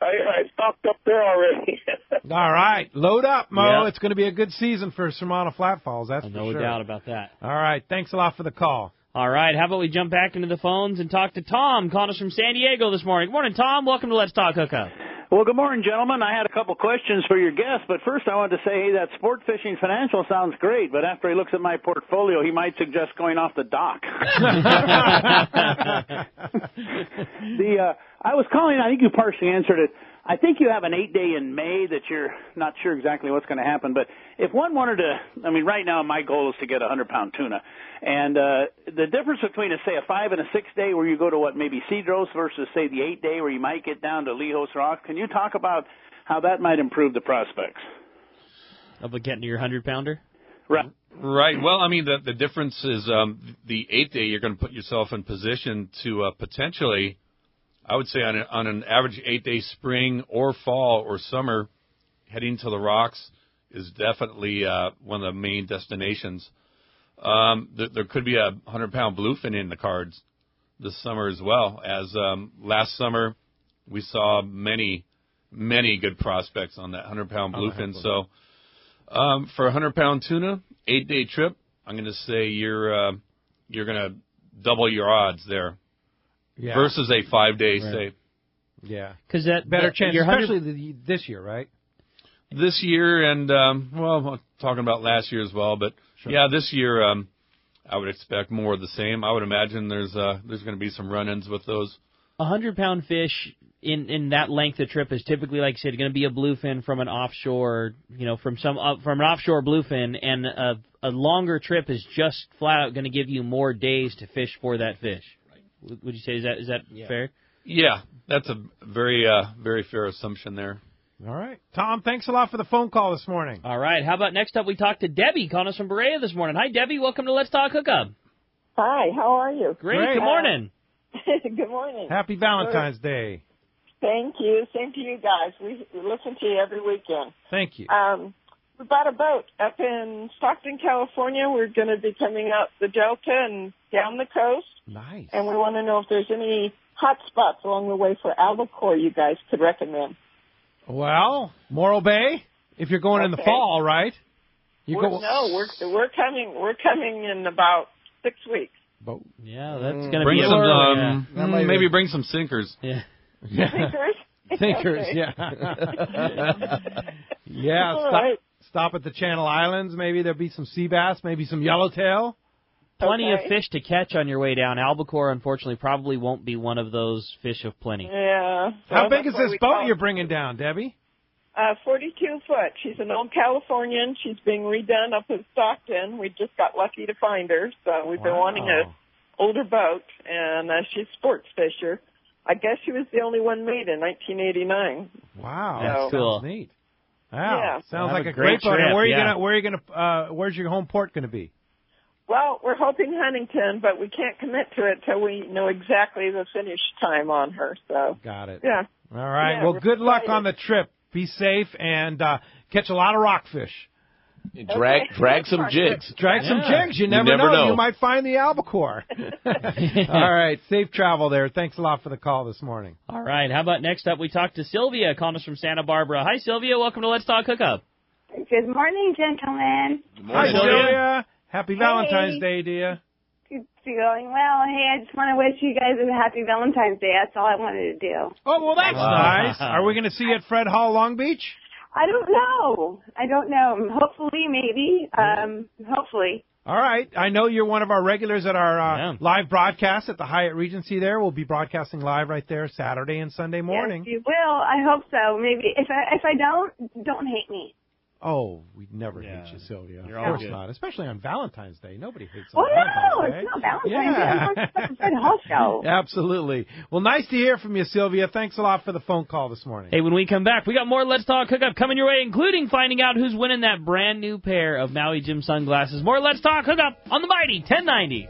I stocked up there already. All right. Load up, Mo. It's going to be a good season for Shimano Flat Falls, that's for sure. No doubt about that. All right. Thanks a lot for the call. All right. How about we jump back into the phones and talk to Tom, calling us from San Diego this morning. Good morning, Tom. Welcome to Let's Talk Hookup. Well, good morning, gentlemen. I had a couple questions for your guest, but first I wanted to say, hey, that Sport Fishing Financial sounds great, but after he looks at my portfolio, he might suggest going off the dock. I was calling, I think you partially answered it. I think you have an 8-day in May that you're not sure exactly what's going to happen, but if one wanted to, right now my goal is to get a 100-pound tuna, and the difference between, say, a 5 and a 6-day where you go to maybe Cedros versus, say, the 8-day where you might get down to Lejos Rock, can you talk about how that might improve the prospects? Of getting to your 100-pounder? Right. Right. Well, the difference is the 8-day, you're going to put yourself in position to potentially, I would say on an average 8-day spring or fall or summer, heading to the rocks is definitely one of the main destinations. There could be a 100-pound bluefin in the cards this summer as well. As last summer, we saw many good prospects on that 100-pound bluefin. So for a 100-pound tuna, 8-day trip, I'm going to say you're going to double your odds there. Yeah. Versus a 5-day stay. Yeah. Because that better chance, especially this year, right? This year and, I'm talking about last year as well, but yeah, this year I would expect more of the same. I would imagine there's going to be some run-ins with those. 100-pound fish in that length of trip is typically, like I said, going to be a bluefin from an offshore, from an offshore bluefin, and a longer trip is just flat out going to give you more days to fish for that fish. Right. Would you say is that fair? Yeah, that's a very very fair assumption there. All right. Tom, thanks a lot for the phone call this morning. All right. How about next up we talk to Debbie calling us from Berea this morning. Hi, Debbie. Welcome to Let's Talk Hookup. Hi. How are you? Great. Good morning. Good morning. Happy Valentine's Day. Thank you. Same to you guys. We listen to you every weekend. Thank you. We bought a boat up in Stockton, California. We're going to be coming up the Delta and down the coast. Nice. And we want to know if there's any hot spots along the way for albacore you guys could recommend. Well, Morro Bay, if you're going in the fall, right? We're coming. We're coming in about 6 weeks. Yeah, that's going to bring be some. Maybe bring some sinkers. Yeah. Sinkers. Sinkers. Okay. Yeah. Yeah. Stop at the Channel Islands. Maybe there'll be some sea bass. Maybe some yellowtail. Plenty of fish to catch on your way down. Albacore, unfortunately, probably won't be one of those fish of plenty. Yeah. How big is this boat you're bringing down, Debbie? 42 foot. She's an old Californian. She's being redone up in Stockton. We just got lucky to find her, so we've been wanting an older boat, and she's a sports fisher. I guess she was the only one made in 1989. Wow, that's cool. Sounds neat. Wow, yeah. Sounds like a great boat. Trip, Where's your home port going to be? Well, we're hoping Huntington, but we can't commit to it till we know exactly the finish time on her. So got it. Yeah. All right. Yeah, well, good luck on the trip. Be safe and catch a lot of rockfish. Drag some jigs. Drag some jigs. You never know. You might find the albacore. All right. Safe travel there. Thanks a lot for the call this morning. All right. How about next up we talk to Sylvia calling us from Santa Barbara. Hi, Sylvia. Welcome to Let's Talk Hookup. Good morning, gentlemen. Good morning, Sylvia. Happy Valentine's Day, dear. It's going well. Hey, I just want to wish you guys a happy Valentine's Day. That's all I wanted to do. Oh, well, that's nice. Are we going to see you at Fred Hall, Long Beach? I don't know. Hopefully, maybe. Hopefully. All right. I know you're one of our regulars at our live broadcast at the Hyatt Regency there. We'll be broadcasting live right there Saturday and Sunday morning. Yes, you will. I hope so. Maybe. If I don't hate me. Oh, we'd never hate you, Sylvia. Of course not. Especially on Valentine's Day. Nobody hates on Valentine's Day. It's not Valentine's Day. It's the whole show. Absolutely. Well, nice to hear from you, Sylvia. Thanks a lot for the phone call this morning. Hey, when we come back, we got more Let's Talk Hookup coming your way, including finding out who's winning that brand new pair of Maui Jim sunglasses. More Let's Talk Hookup on the Mighty 1090.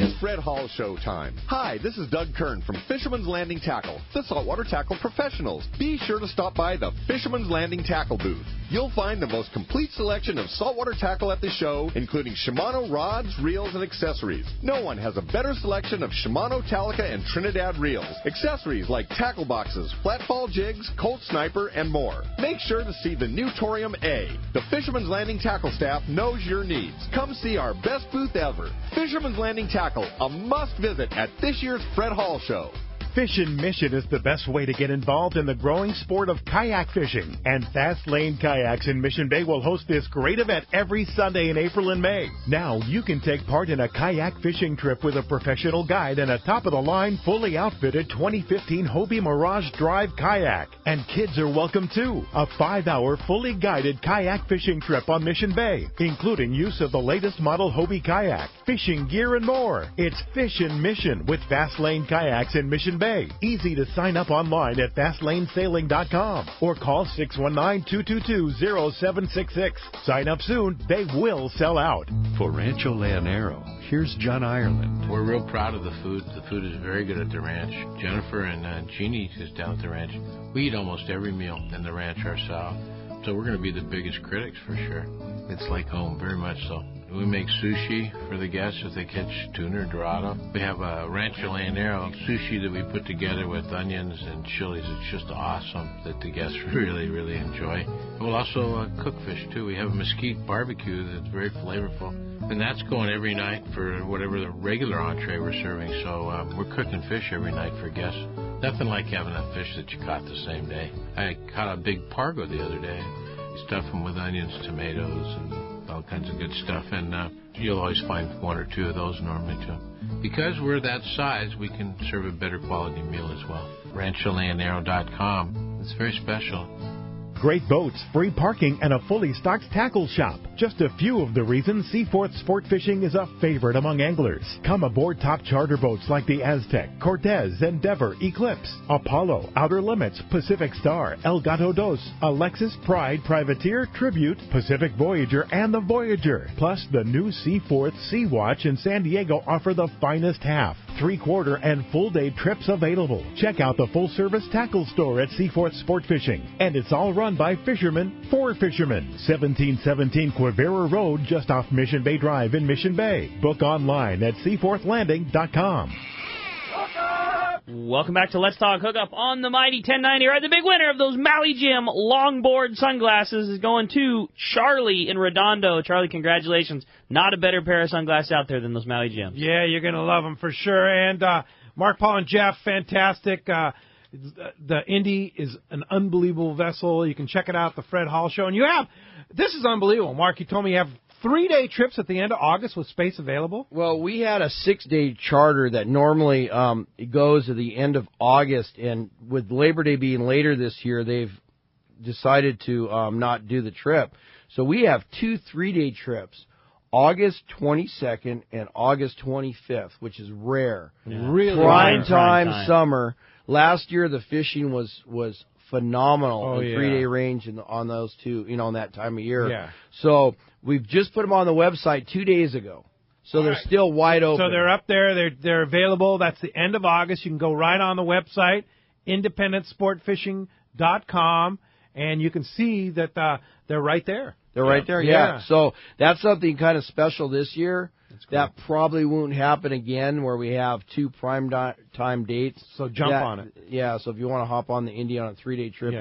It's Fred Hall Show time. Hi, this is Doug Kern from Fisherman's Landing Tackle, the saltwater tackle professionals. Be sure to stop by the Fisherman's Landing Tackle booth. You'll find the most complete selection of saltwater tackle at the show, including Shimano rods, reels, and accessories. No one has a better selection of Shimano, Talica, and Trinidad reels. Accessories like tackle boxes, flatfall jigs, Colt Sniper, and more. Make sure to see the new Torium A. The Fisherman's Landing Tackle staff knows your needs. Come see our best booth ever. Fisherman's Landing Tackle, a must visit at this year's Fred Hall Show. Fish and Mission is the best way to get involved in the growing sport of kayak fishing. And Fast Lane Kayaks in Mission Bay will host this great event every Sunday in April and May. Now you can take part in a kayak fishing trip with a professional guide and a top-of-the-line, fully outfitted 2015 Hobie Mirage Drive kayak. And kids are welcome too. A 5-hour, fully guided kayak fishing trip on Mission Bay, including use of the latest model Hobie kayak, fishing gear, and more. It's Fish and Mission with Fast Lane Kayaks in Mission Bay. Easy to sign up online at FastLaneSailing.com or call 619-222-0766. Sign up soon. They will sell out. For Rancho Leonero, here's John Ireland. We're real proud of the food. The food is very good at the ranch. Jennifer and Jeannie is down at the ranch. We eat almost every meal in the ranch ourselves. So we're going to be the biggest critics for sure. It's like home, very much so. We make sushi for the guests if they catch tuna or dorado. We have a Rancho Leonero sushi that we put together with onions and chilies. It's just awesome that the guests really, really enjoy. We'll also cook fish, too. We have a mesquite barbecue that's very flavorful. And that's going every night for whatever the regular entree we're serving. So we're cooking fish every night for guests. Nothing like having a fish that you caught the same day. I caught a big pargo the other day. You stuff them with onions, tomatoes, and all kinds of good stuff. And you'll always find one or two of those normally, too. Because we're that size, we can serve a better quality meal as well. RanchoLandArrow.com. It's very special. Great boats, free parking, and a fully stocked tackle shop. Just a few of the reasons Seaforth Sport Fishing is a favorite among anglers. Come aboard top charter boats like the Aztec, Cortez, Endeavor, Eclipse, Apollo, Outer Limits, Pacific Star, El Gato Dos, Alexis, Pride, Privateer, Tribute, Pacific Voyager, and the Voyager. Plus, the new Seaforth Sea Watch in San Diego offer the finest half, 3/4, and full-day trips available. Check out the full-service tackle store at Seaforth Sport Fishing. And it's all run by fishermen for fishermen. 1717 Quivira Road, just off Mission Bay Drive in Mission Bay. Book online at seaforthlanding.com. Welcome back to Let's Talk Hookup on the Mighty 1090. Right, the big winner of those Maui Jim longboard sunglasses is going to Charlie in Redondo. Charlie, congratulations. Not a better pair of sunglasses out there than those Maui Jims. Yeah, you're going to love them for sure. And Mark, Paul, and Jeff, fantastic. The Indy is an unbelievable vessel. You can check it out at the Fred Hall Show. And this is unbelievable. Mark, you told me you have 3-day trips at the end of August with space available? Well, we had a 6-day charter that normally goes to the end of August, and with Labor Day being later this year, they've decided to not do the trip. So we have 2 3-day trips, August 22nd and August 25th, which is rare. Yeah. Really? Prime time summer. Last year, the fishing was phenomenal in 3-day range on those two, in that time of year. Yeah. So we've just put them on the website 2 days ago. So they're still wide open. So they're up there. They're available. That's the end of August. You can go right on the website, independentsportfishing.com, and you can see that they're right there. They're right there, yeah. So that's something kind of special this year. That probably won't happen again, where we have 2 prime time dates. So jump on it. Yeah, so if you want to hop on the Indy on a 3-day trip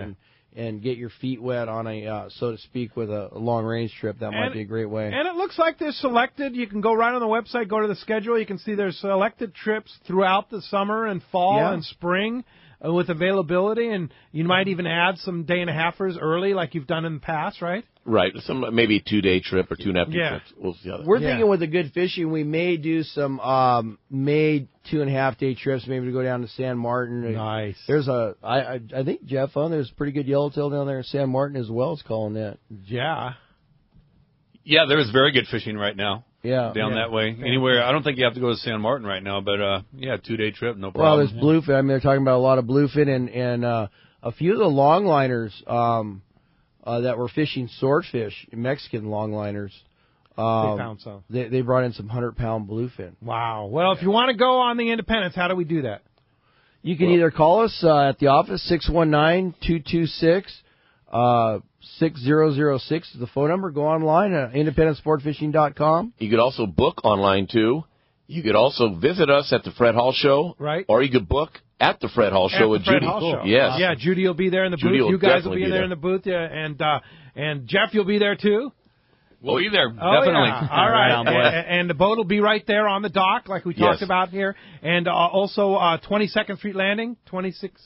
and get your feet wet on a, so to speak, with a long-range trip, that might be a great way. And it looks like they're selected. You can go right on the website, go to the schedule. You can see there's selected trips throughout the summer and fall and spring with availability. And you might even add some day-and-a-halfers early like you've done in the past, right? Right, maybe a 2-day trip or 2.5-day trips. We'll see how that We're thinking with the good fishing, we may do some 2.5-day trips, maybe to go down to San Martin. Nice. There's I think Jeff, there's pretty good yellowtail down there in San Martin as well. It's calling that. Yeah. Yeah, there's very good fishing right now. Yeah. Down that way. Anywhere. I don't think you have to go to San Martin right now, but 2-day trip, no problem. Well, there's bluefin. I mean, they're talking about a lot of bluefin and a few of the longliners. That were fishing swordfish, Mexican longliners. They found some. They brought in some 100-pound bluefin. Wow. Well, if you want to go on the Independence, how do we do that? You can either call us at the office, 619-226-6006 is the phone number. Go online at independentsportfishing.com. You could also book online, too. You could also visit us at the Fred Hall Show. Right. Or you could book at the Fred Hall Show with Judy. Yes. Yeah, Judy will be there in the booth. You guys will be there in the booth. Yeah, and Jeff, you'll be there too. We'll be there, definitely. Yeah. All right. And the boat will be right there on the dock, like we talked about here. And also 22nd Street Landing, 22nd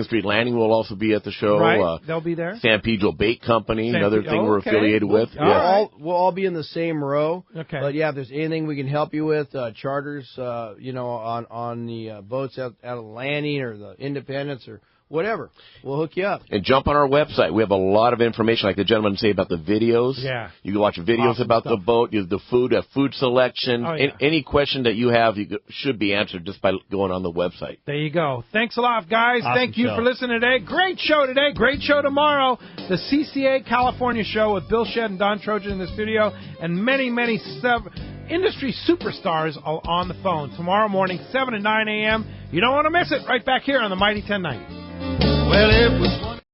Street Landing will also be at the show. Right, they'll be there. San Pedro Bait Company, another thing we're affiliated with. We'll all be in the same row. Okay. But yeah, if there's anything we can help you with, charters, on the boats out of the landing or the Independence or whatever, we'll hook you up. And jump on our website. We have a lot of information, like the gentleman say about the videos. Yeah. You can watch videos about the boat, the food selection. Any question that you have should be answered just by going on the website. There you go. Thanks a lot, guys. Thank you for listening today. Great show today. Great show tomorrow. The CCA California show with Bill Shedd and Don Trojan in the studio, and many, many industry superstars on the phone. Tomorrow morning, 7 and 9 a.m. You don't want to miss it. Right back here on the Mighty 1090. Well, it was